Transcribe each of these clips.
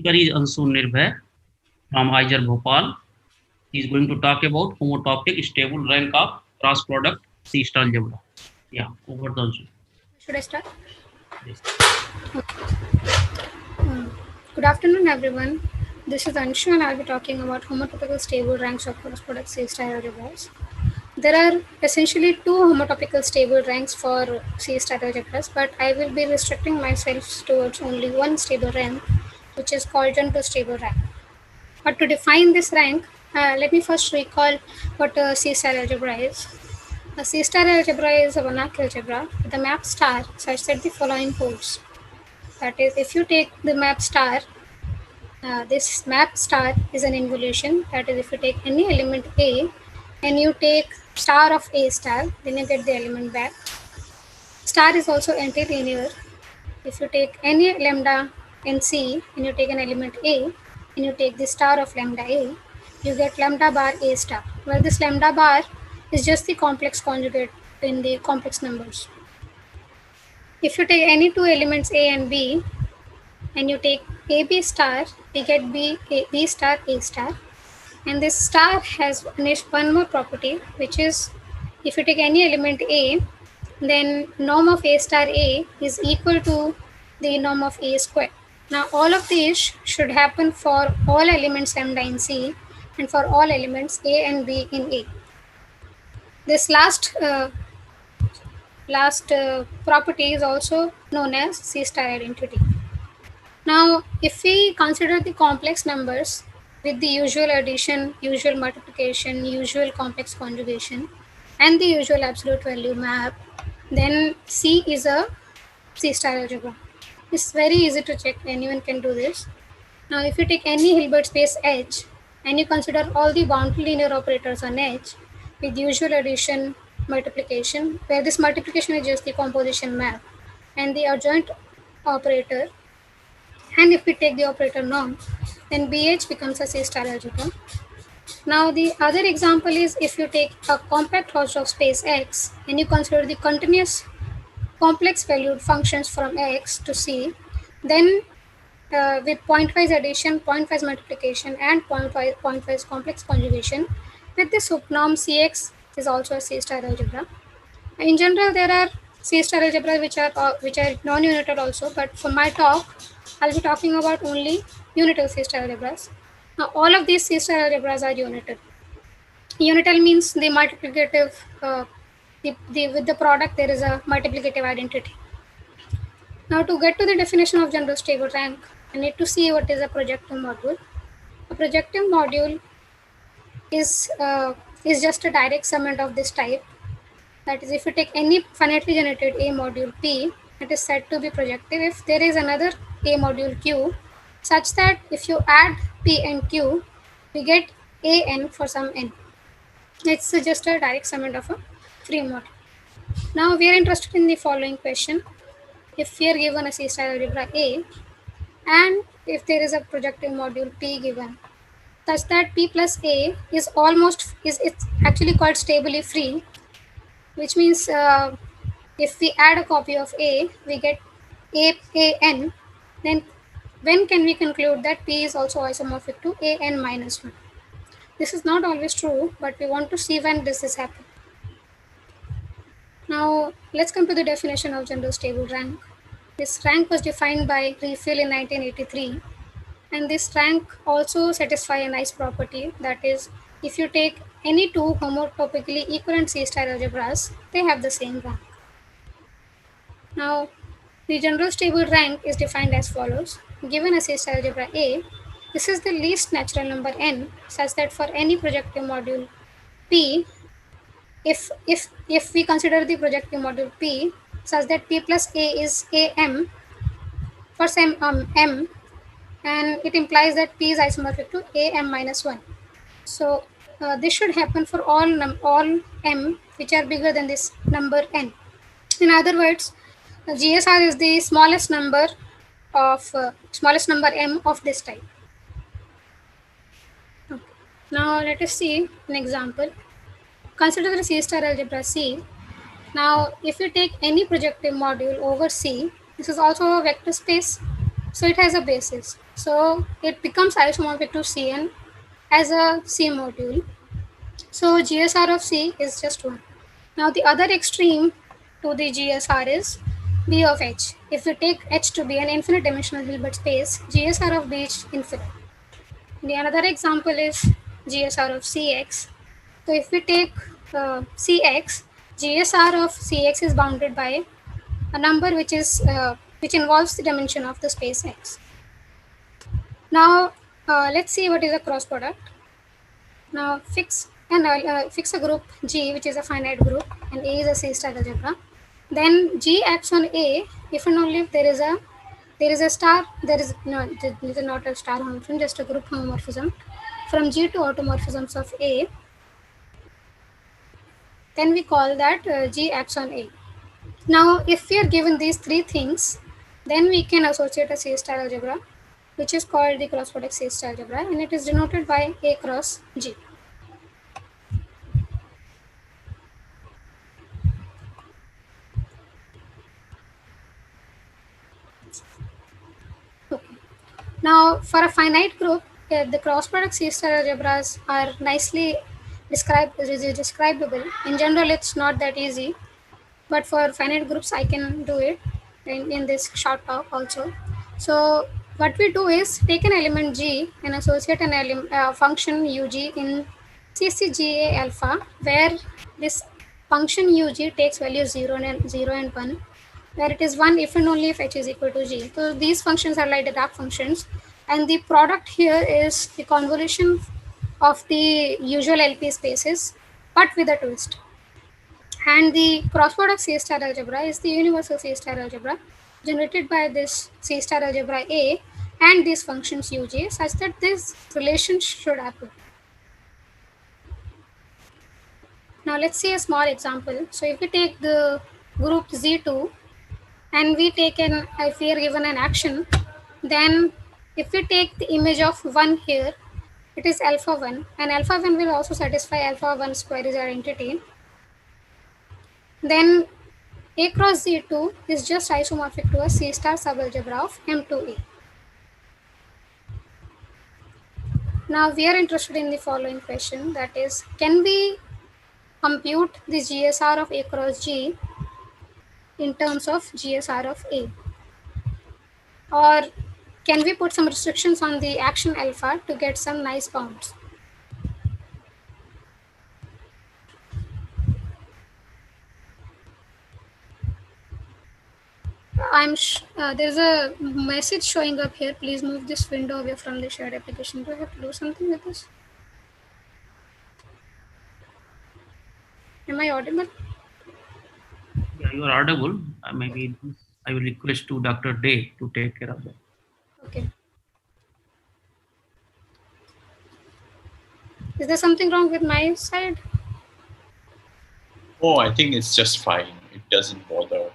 speaker is Ansu Nirbhay from IJR Bhopal. He is going to talk about homotopic stable rank of cross product C star algebra. Yeah, over to Ansu. Should I start? Yes. Good afternoon, everyone. This is Anshu, and I'll be talking about homotopical stable ranks of cross-product C-star algebras. There are essentially two homotopical stable ranks for C-star algebras, but I will be restricting myself towards only one stable rank, which is called general stable rank. But to define this rank, let me first recall what a C-star algebra is. A C-star algebra is a Banach algebra with a map star such that the following holds. That is, if you take the map star, this map star is an involution. That is, if you take any element A and you take star of A star, then you get the element back. Star is also antilinear. If you take any lambda in C and you take an element A and you take the star of lambda A, you get lambda bar A star, where this lambda bar is just the complex conjugate in the complex numbers. If you take any two elements A and B and you take AB star, we get B star A star. And this star has one more property, which is if you take any element A, then norm of A star A is equal to the norm of A square. Now all of these should happen for all elements lambda in C and for all elements A and B in A. This last property is also known as C star identity. Now, if we consider the complex numbers with the usual addition, usual multiplication, usual complex conjugation, and the usual absolute value map, then C is a C star algebra. It's very easy to check, anyone can do this. Now, if you take any Hilbert space H and you consider all the boundary linear operators on H with usual addition, multiplication, where this multiplication is just the composition map, and the adjoint operator, and if we take the operator norm, then BH becomes a C star algebra. Now the other example is if you take a compact Hausdorff space X and you consider the continuous complex valued functions from X to C, then with pointwise addition, pointwise multiplication, and pointwise complex conjugation, with this hook norm Cx is also a C star algebra. In general, there are C star algebras which are non-unital also, but for my talk, I'll be talking about only unital C star algebras. Now, all of these C star algebras are unital. Unital means the multiplicative, with the product there is a multiplicative identity. Now, to get to the definition of general stable rank, I need to see what is a projective module. A projective module is just a direct summand of this type. That is, if you take any finitely generated A module P, it is said to be projective if there is another A module Q, such that if you add P and Q, we get AN for some N. It's just a direct summand of a free module. Now we are interested in the following question. If we are given a C star algebra A, and if there is a projective module P given, such that P plus A is it's actually called stably free, which means if we add a copy of A, we get AN, then when can we conclude that P is also isomorphic to AN minus 1? This is not always true, but we want to see when this is happening. Now, let's come to the definition of general stable rank. This rank was defined by Refill in 1983, and this rank also satisfies a nice property, that is, if you take any two homotopically equivalent C star algebras, they have the same rank. Now, the general stable rank is defined as follows. Given a C star algebra A, this is the least natural number n, such that for any projective module P, if we consider the projective module P such that P plus A is AM for some M, and it implies that P is isomorphic to AM minus 1. So this should happen for all M which are bigger than this number n. In other words, GSR is the smallest number M of this type. Okay. Now let us see an example. Consider the C star algebra C. Now if you take any projective module over C, this is also a vector space, so it has a basis. So it becomes isomorphic to Cn as a C module. So GSR of C is just 1. Now the other extreme to the GSR is B of H. If we take H to be an infinite dimensional Hilbert space, GSR of B is infinite. The another example is GSR of Cx. So if we take Cx, GSR of Cx is bounded by a number which involves the dimension of the space X. Now let's see what is a cross product. Now fix a group G, which is a finite group, and A is a C-star algebra. Then G acts on A if and only if there is a star. There is no, this is not a star homomorphism, just a group homomorphism from G to automorphisms of A. Then we call that G acts on A. Now, if we are given these three things, then we can associate a C-star algebra, which is called the cross product C-star algebra, and it is denoted by A cross G. Okay. Now, for a finite group, the cross product C-star algebras are nicely describable. In general, it's not that easy, but for finite groups, I can do it in this short talk also. So what we do is take an element G and associate an function UG in CCGA alpha, where this function UG takes values 0 and 1, where it is 1 if and only if H is equal to G. So these functions are like Dirac functions, and the product here is the convolution of the usual LP spaces, but with a twist. And the cross product C-star algebra is the universal C-star algebra generated by this C-star algebra A and these functions Uj, such that this relation should happen. Now let's see a small example. So if we take the group Z2 and if we are given an action, then if we take the image of 1 here, it is alpha 1, and alpha 1 will also satisfy alpha 1 square is identity. Then A cross Z2 is just isomorphic to a C-star subalgebra of M2A. Now we are interested in the following question, that is, can we compute the GSR of A cross G in terms of GSR of A? Or can we put some restrictions on the action alpha to get some nice bounds? There's a message showing up here. Please move this window away from the shared application. Do I have to do something with this? Am I audible? Yeah, you are audible. Maybe I will request to Dr. Day to take care of that. Okay. Is there something wrong with my side? Oh, I think it's just fine. It doesn't bother.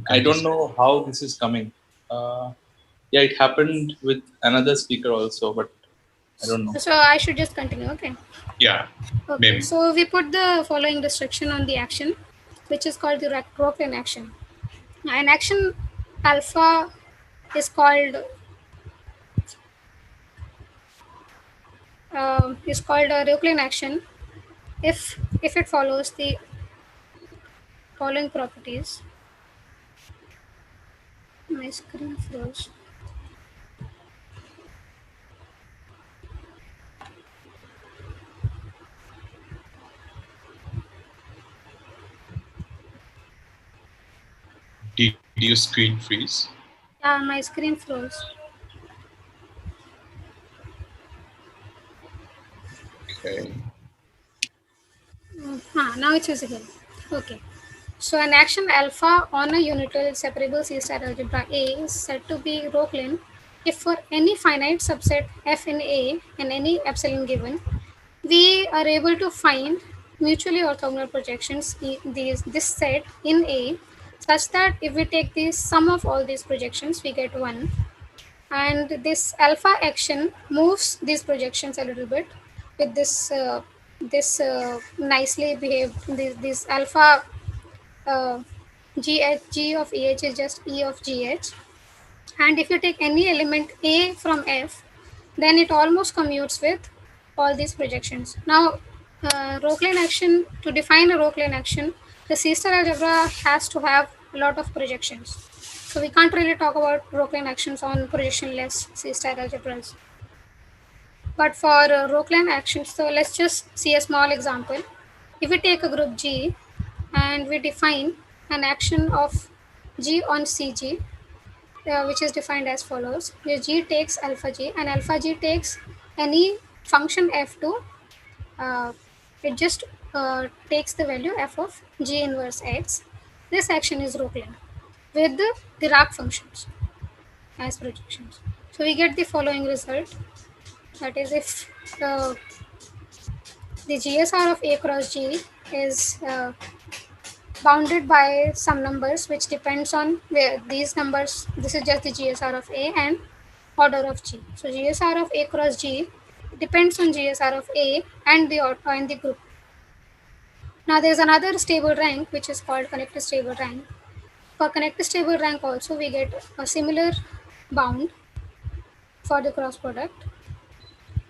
I don't know how this is coming. Yeah, it happened with another speaker also, but I don't know. So I should just continue, okay? Yeah, Okay, maybe. so we put the following restriction on the action, which is called the Rocklin action. An action alpha is called a Rocklin action if it follows the following properties. My screen froze. Did your screen freeze? Yeah, my screen froze. Okay. Now it's visible. Okay. So an action alpha on a unital separable C-star algebra A is said to be Rocklin if for any finite subset F in A and any epsilon given, we are able to find mutually orthogonal projections this set in A, such that if we take the sum of all these projections, we get 1. And this alpha action moves these projections a little bit with this nicely behaved this alpha G of EH is just E of GH, And if you take any element A from F, then it almost commutes with all these projections. Now, Rockline action, to define a Rockline action, the C-star algebra has to have a lot of projections. So we can't really talk about Rockline actions on projection-less C-star algebras. But for Rockline actions, so let's just see a small example. If we take a group G and we define an action of G on CG, which is defined as follows, where G takes alpha G and alpha G takes any function F2, it just takes the value f of G inverse X. This action is Rockline with the Dirac functions as projections. So we get the following result, that is if the GSR of A cross G is bounded by some numbers which depends on where these numbers, this is just the GSR of A and order of G. So GSR of A cross G depends on GSR of A and the group. Now there is another stable rank which is called connector stable rank. For connector stable rank also we get a similar bound for the cross product.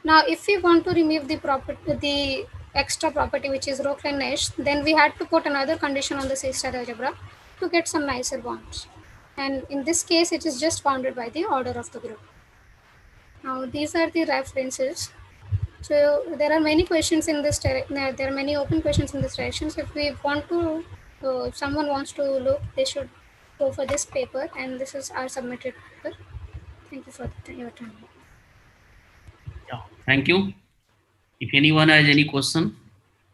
Now if we want to remove the extra property which is Rockline-ish, then we had to put another condition on the C-star algebra to get some nicer bounds. And in this case it is just bounded by the order of the group. Now these are the references. So there are many questions in this there are many open questions in this direction. So if we want to, if someone wants to look, they should go for this paper, and this is our submitted paper. Thank you for your time. Yeah, thank you. If anyone has any question,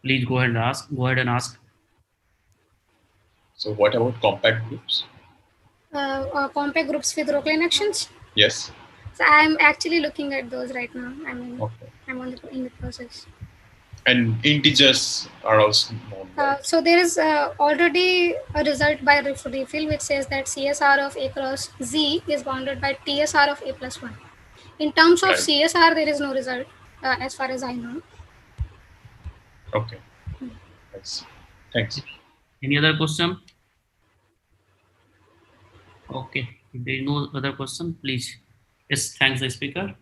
please go ahead and ask. So what about compact groups? Compact groups with Rockline actions. Yes. So I'm actually looking at those right now. I mean, Okay. I'm in the process. And integers are also known. Right? So there is already a result by refill which says that CSR of A cross Z is bounded by TSR of A plus 1. In terms of Right. CSR, there is no result as far as I know. Okay. Nice. Thanks. Any other question? Okay. If there is no other question, please. Yes, thanks the speaker.